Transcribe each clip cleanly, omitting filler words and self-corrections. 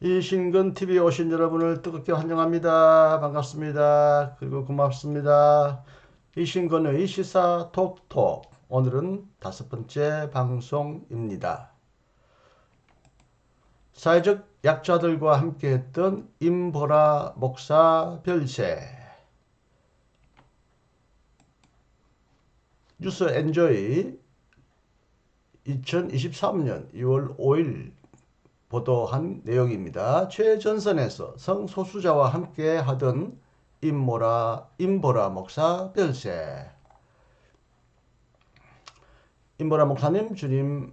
이신근 TV에 오신 여러분을 뜨겁게 환영합니다. 반갑습니다. 그리고 고맙습니다. 이신근의 시사 톡톡. 오늘은 5번째 방송입니다. 사회적 약자들과 함께했던 임보라 목사 별세. 뉴스 엔조이 2023년 2월 5일 보도한 내용입니다. 최전선에서 성소수자와 함께 하던 임보라 목사 별세. 임보라 목사님 주님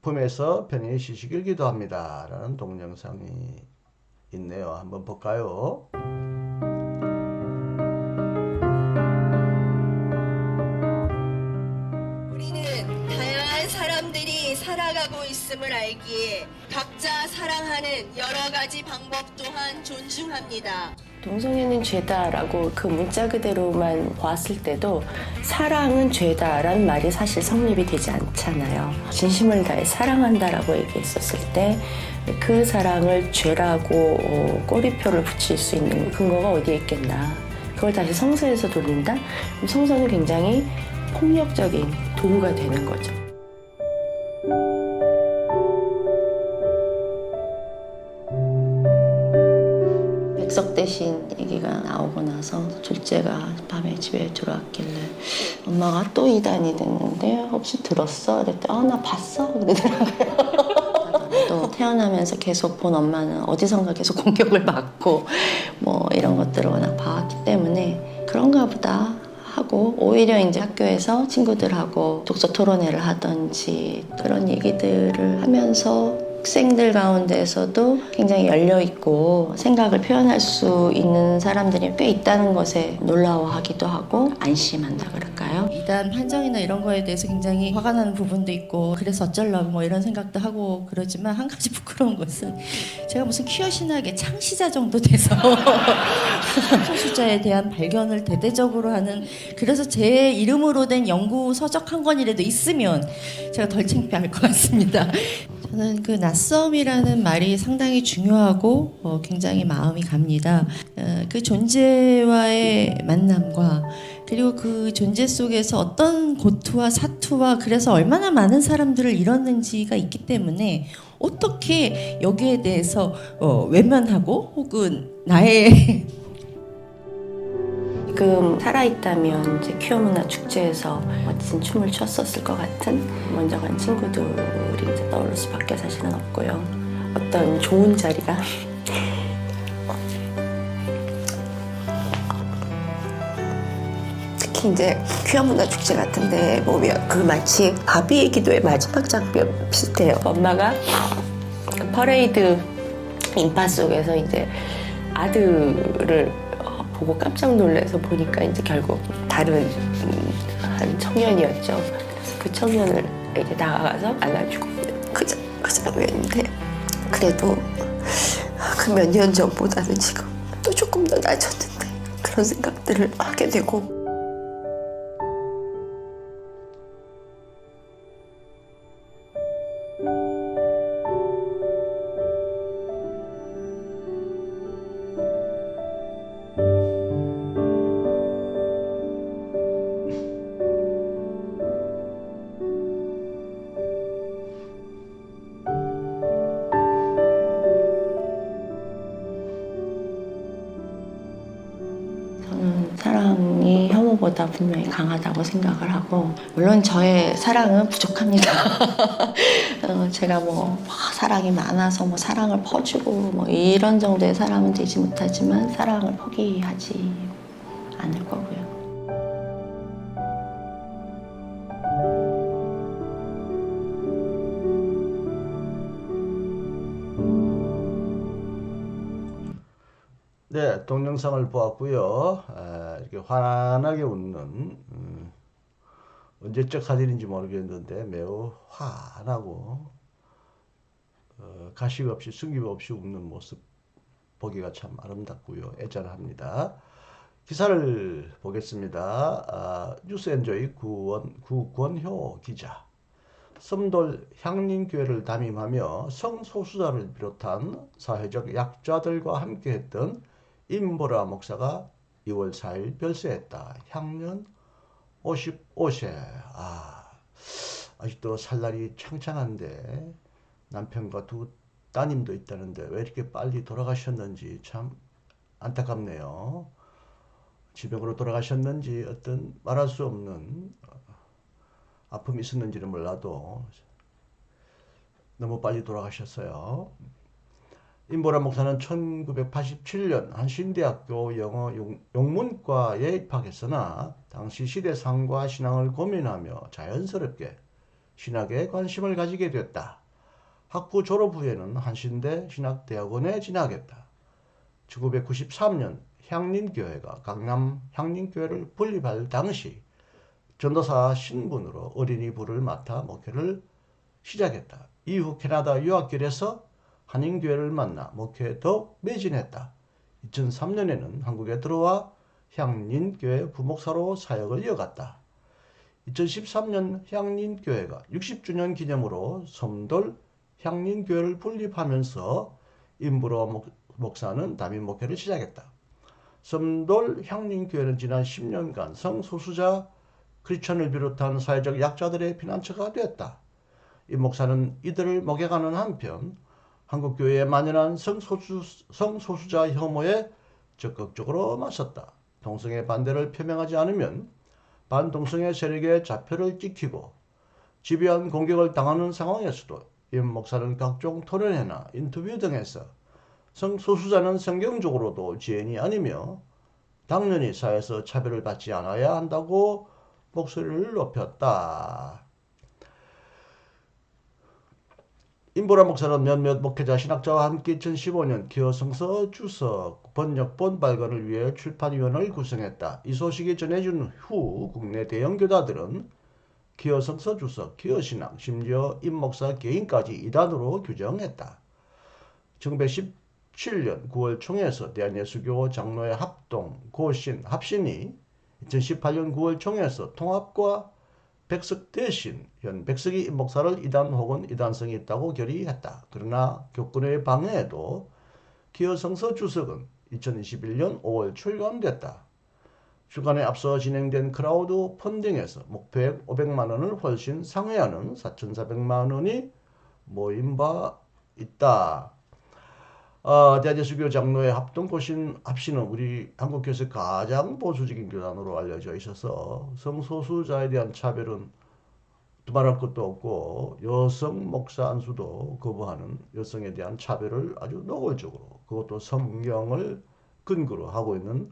품에서 편히 쉬시길 기도합니다. 라는 동영상이 있네요. 한번 볼까요? 우리는 다양한 사람들이 살아가고 있음을 알기에 각자 사랑하는 여러 가지 방법 또한 존중합니다. 동성애는 죄다라고 그 문자 그대로만 보았을 때도 사랑은 죄다라는 말이 사실 성립이 되지 않잖아요. 진심을 다해 사랑한다라고 얘기했었을 때 그 사랑을 죄라고 꼬리표를 붙일 수 있는 근거가 어디에 있겠나. 그걸 다시 성서에서 돌린다? 그럼 성서는 굉장히 폭력적인 도구가 되는 거죠. 백석 대신 얘기가 나오고 나서 둘째가 밤에 집에 들어왔길래 엄마가 또 이단이 됐는데 혹시 들었어? 그랬더니 나 봤어? 그러더라고요. 또 태어나면서 계속 본 엄마는 어디선가 계속 공격을 받고 뭐 이런 것들을 워낙 봐왔기 때문에 그런가 보다 하고 오히려 이제 학교에서 친구들하고 독서 토론회를 하든지 그런 얘기들을 하면서 학생들 가운데에서도 굉장히 열려있고 생각을 표현할 수 있는 사람들이 꽤 있다는 것에 놀라워하기도 하고 안심한다 그럴까요? 이단 판정이나 이런 거에 대해서 굉장히 화가 나는 부분도 있고 그래서 어쩌려고 뭐 이런 생각도 하고 그러지만 한 가지 부끄러운 것은 제가 무슨 퀴어 신학의 창시자 정도 돼서 소수자에 대한 발견을 대대적으로 하는 그래서 제 이름으로 된 연구 서적 한 권이라도 있으면 제가 덜 창피할 것 같습니다. 저는 그 낯섦이라는 말이 상당히 중요하고 굉장히 마음이 갑니다. 그 존재와의 만남과 그리고 그 존재 속에서 어떤 고투와 사투와 그래서 얼마나 많은 사람들을 잃었는지가 있기 때문에 어떻게 여기에 대해서 외면하고 혹은 나의 지금 살아있다면 이제 퀴어 문화 축제에서 멋진 춤을 췄었을 것 같은 먼저 간 친구들이 이제 떠오를 수밖에 사실은 없고요. 어떤 좋은 자리가 특히 이제 퀴어 문화 축제 같은데 보면 그 마치 아비의 기도의 마지막 장면 비슷해요. 엄마가 퍼레이드 인파 속에서 이제 아들을 보고 깜짝 놀라서 보니까 이제 결국 다른 한 청년이었죠. 그래서 그 청년을 이제 다가가서 안아주고 그 장면인데 그래도 그 몇 년 전보다는 지금 또 조금 더 나아졌는데 그런 생각들을 하게 되고 저는 사랑이 혐오보다 분명히 강하다고 생각을 하고 물론 저의 사랑은 부족합니다. 제가 뭐 사랑이 많아서 뭐 사랑을 퍼주고 뭐 이런 정도의 사람은 되지 못하지만 사랑을 포기하지 않을 거고요. 네, 동영상을 보았고요. 이렇게 환하게 웃는 언제적 사진인지 모르겠는데 매우 환하고 가식 없이 숨김 없이 웃는 모습 보기가 참 아름답고요. 애절합니다. 기사를 보겠습니다. 뉴스엔조이 구권효 기자. 썸돌 향림교회를 담임하며 성소수자를 비롯한 사회적 약자들과 함께했던 임보라 목사가 2월 4일 별세했다. 향년 55세. 아직도 살날이 창창한데 남편과 두 따님도 있다는데 왜 이렇게 빨리 돌아가셨는지 참 안타깝네요. 지병으로 돌아가셨는지 어떤 말할 수 없는 아픔이 있었는지는 몰라도 너무 빨리 돌아가셨어요. 임보라 목사는 1987년 한신대학교 영어 영문과에 입학했으나 당시 시대상과 신앙을 고민하며 자연스럽게 신학에 관심을 가지게 됐다. 학부 졸업 후에는 한신대 신학대학원에 진학했다. 1993년 향림교회가 강남 향림교회를 분립할 당시 전도사 신분으로 어린이 부를 맡아 목회를 시작했다. 이후 캐나다 유학길에서 한인교회를 만나 목회에 더욱 매진했다. 2003년에는 한국에 들어와 향림교회 부목사로 사역을 이어갔다. 2013년 향림교회가 60주년 기념으로 섬돌 향림교회를 분립하면서 임보라 목사는 담임 목회를 시작했다. 섬돌 향림교회는 지난 10년간 성소수자 크리스천을 비롯한 사회적 약자들의 피난처가 되었다. 이 목사는 이들을 목회하는 한편 한국교회에 만연한 성소수자 혐오에 적극적으로 맞섰다. 동성애 반대를 표명하지 않으면 반동성애 세력의 자표를 찍히고 집요한 공격을 당하는 상황에서도 임 목사는 각종 토론회나 인터뷰 등에서 성소수자는 성경적으로도 죄인이 아니며 당연히 사회에서 차별을 받지 않아야 한다고 목소리를 높였다. 임보라 목사는 몇몇 목회자 신학자와 함께 2015년 기어성서 주석 번역본 발간을 위해 출판위원회를 구성했다. 이 소식이 전해진 후 국내 대형 교다들은 기어성서 주석, 기어신학, 심지어 임 목사 개인까지 이단으로 규정했다. 1917년 9월 총회에서 대한예수교 장로회 합동, 고신, 합신이 2018년 9월 총회에서 통합과 백석 대신 현 백석이 임 목사를 이단 혹은 이단성이 있다고 결의했다. 그러나 교권의 방해에도 기어성서 주석은 2021년 5월 출간됐다. 주간에 앞서 진행된 크라우드 펀딩에서 목표액 500만 원을 훨씬 상회하는 4,400만 원이 모인 바 있다. 대한예수교 장로회 합동고신 합신은 우리 한국교회에서 가장 보수적인 교단으로 알려져 있어서 성소수자에 대한 차별은 두말할 것도 없고 여성 목사 안수도 거부하는 여성에 대한 차별을 아주 노골적으로 그것도 성경을 근거로 하고 있는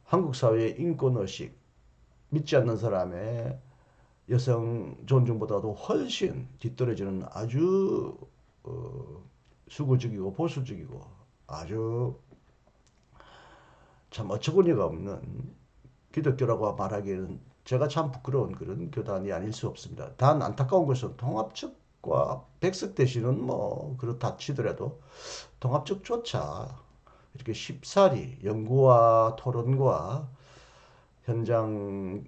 한국 사회의 인권의식, 믿지 않는 사람의 여성 존중보다도 훨씬 뒤떨어지는 아주 수구적이고 보수적이고 아주 참 어처구니가 없는 기독교라고 말하기에는 제가 참 부끄러운 그런 교단이 아닐 수 없습니다. 단 안타까운 것은 통합 측과 백석 대신은 뭐 그렇다 치더라도 통합 측조차 이렇게 쉽사리 연구와 토론과 현장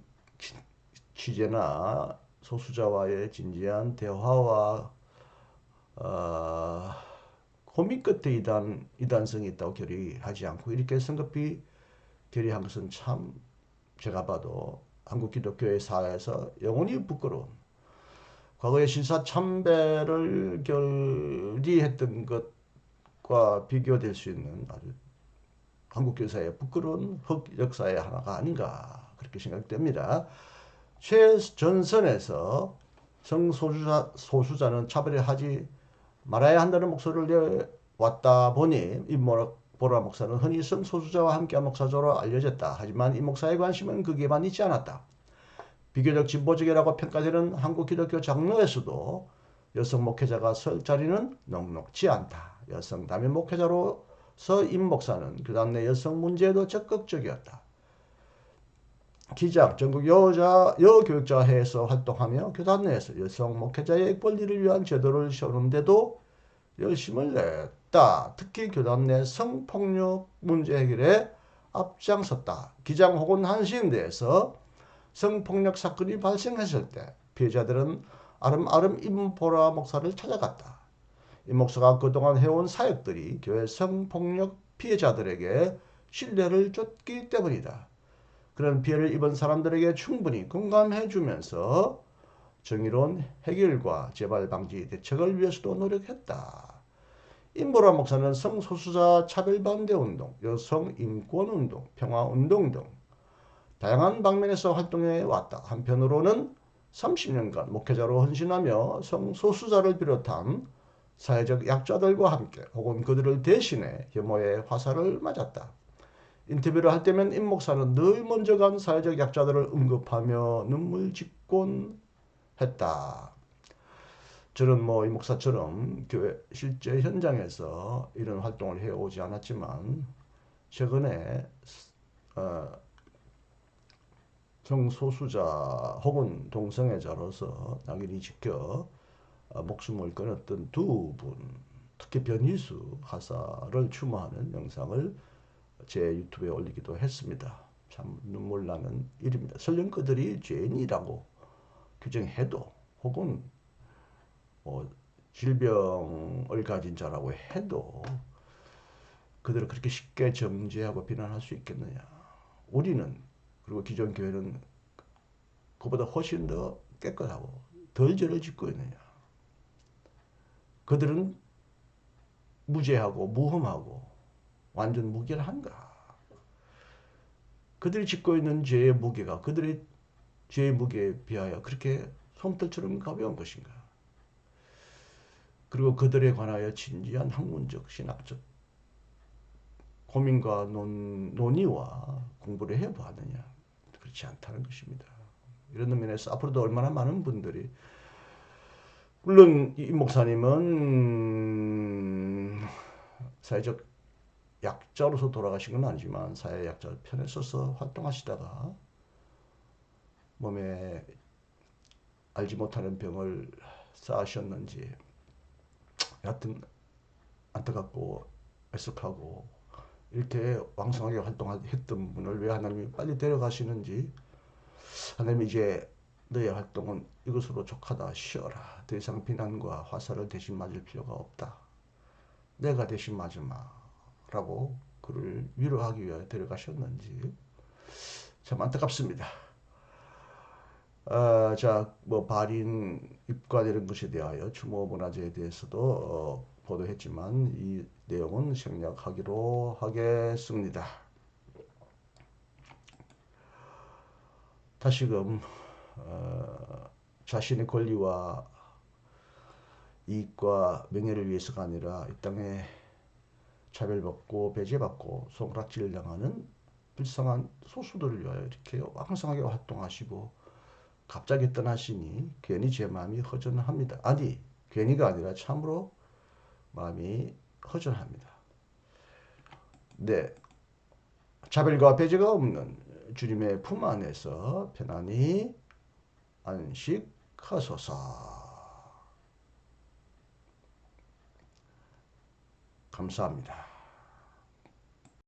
취재나 소수자와의 진지한 대화와 고민 끝에 이단성이 있다고 결의하지 않고 이렇게 성급히 결의한 것은 참 제가 봐도 한국 기독교의 사회에서 영원히 부끄러운 과거의 신사참배를 결의했던 것과 비교될 수 있는 아주 한국 교사의 부끄러운 역사의 하나가 아닌가 그렇게 생각됩니다. 최전선에서 성소수자는 차별하지 말아야 한다는 목소리를 내왔다 보니 임보라 목사는 흔히 성소수자와 함께한 목사조로 알려졌다. 하지만 이 목사의 관심은 거기에만 있지 않았다. 비교적 진보적이라고 평가되는 한국 기독교 장로에서도 여성 목회자가 설 자리는 넉넉지 않다. 여성 담임 목회자로서 임 목사는 교단 내 여성 문제에도 적극적이었다. 기작 전국 여교육자회에서 활동하며 교단 내에서 여성 목회자의 권리를 위한 제도를 세우는데도 열심을 냈다. 특히 교단 내 성폭력 문제 해결에 앞장섰다. 기장 혹은 한신대에서 성폭력 사건이 발생했을 때 피해자들은 아름아름 임보라 목사를 찾아갔다. 이 목사가 그동안 해온 사역들이 교회 성폭력 피해자들에게 신뢰를 줬기 때문이다. 그런 피해를 입은 사람들에게 충분히 공감해 주면서 정의로운 해결과 재발 방지 대책을 위해서도 노력했다. 임보라 목사는 성소수자 차별반대운동, 여성인권운동, 평화운동 등 다양한 방면에서 활동해 왔다. 한편으로는 30년간 목회자로 헌신하며 성소수자를 비롯한 사회적 약자들과 함께 혹은 그들을 대신해 혐오의 화살을 맞았다. 인터뷰를 할 때면 임 목사는 늘 먼저 간 사회적 약자들을 언급하며 눈물 짓곤 했다. 저는 이 목사처럼 교회 실제 현장에서 이런 활동을 해오지 않았지만 최근에 성소수자 혹은 동성애자로서 낙인이 찍혀 목숨을 끊었던 두 분, 특히 변희수 하사를 추모하는 영상을 제 유튜브에 올리기도 했습니다. 참 눈물 나는 일입니다. 설령 그들이 죄인이라고 규정해도 혹은 질병을 가진 자라고 해도 그들을 그렇게 쉽게 정죄하고 비난할 수 있겠느냐. 우리는 그리고 기존 교회는 그보다 훨씬 더 깨끗하고 덜 죄를 짓고 있느냐. 그들은 무죄하고 무혐하고 완전 무결한가. 그들이 짓고 있는 죄의 무게가 그들의 죄의 무게에 비하여 그렇게 솜털처럼 가벼운 것인가. 그리고 그들에 관하여 진지한 학문적, 신학적 고민과 논의와 공부를 해보았느냐. 그렇지 않다는 것입니다. 이런 면에서 앞으로도 얼마나 많은 분들이, 물론 이 목사님은 사회적 약자로서 돌아가신 건 아니지만 사회 약자 편에 서서 활동하시다가 몸에 알지 못하는 병을 쌓으셨는지 여하튼 안타깝고 애석하고 이렇게 왕성하게 활동했던 분을 왜 하나님이 빨리 데려가시는지, 하나님이 이제 너의 활동은 이것으로 족하다, 쉬어라. 더 이상 비난과 화살을 대신 맞을 필요가 없다. 내가 대신 맞으마 라고 그를 위로하기 위해 데려가셨는지 참 안타깝습니다. 발인 입관이라는 것에 대하여 추모 문화재에 대해서도 보도했지만 이 내용은 생략하기로 하겠습니다. 다시금 자신의 권리와 이익과 명예를 위해서가 아니라 이 땅에 차별받고 배제받고 손가락질을 당하는 불쌍한 소수들을 위하여 이렇게 왕성하게 활동하시고 갑자기 떠나시니 괜히 제 마음이 허전합니다. 아니, 괜히가 아니라 참으로 마음이 허전합니다. 네, 차별과 배제가 없는 주님의 품 안에서 편안히 안식하소서. 감사합니다.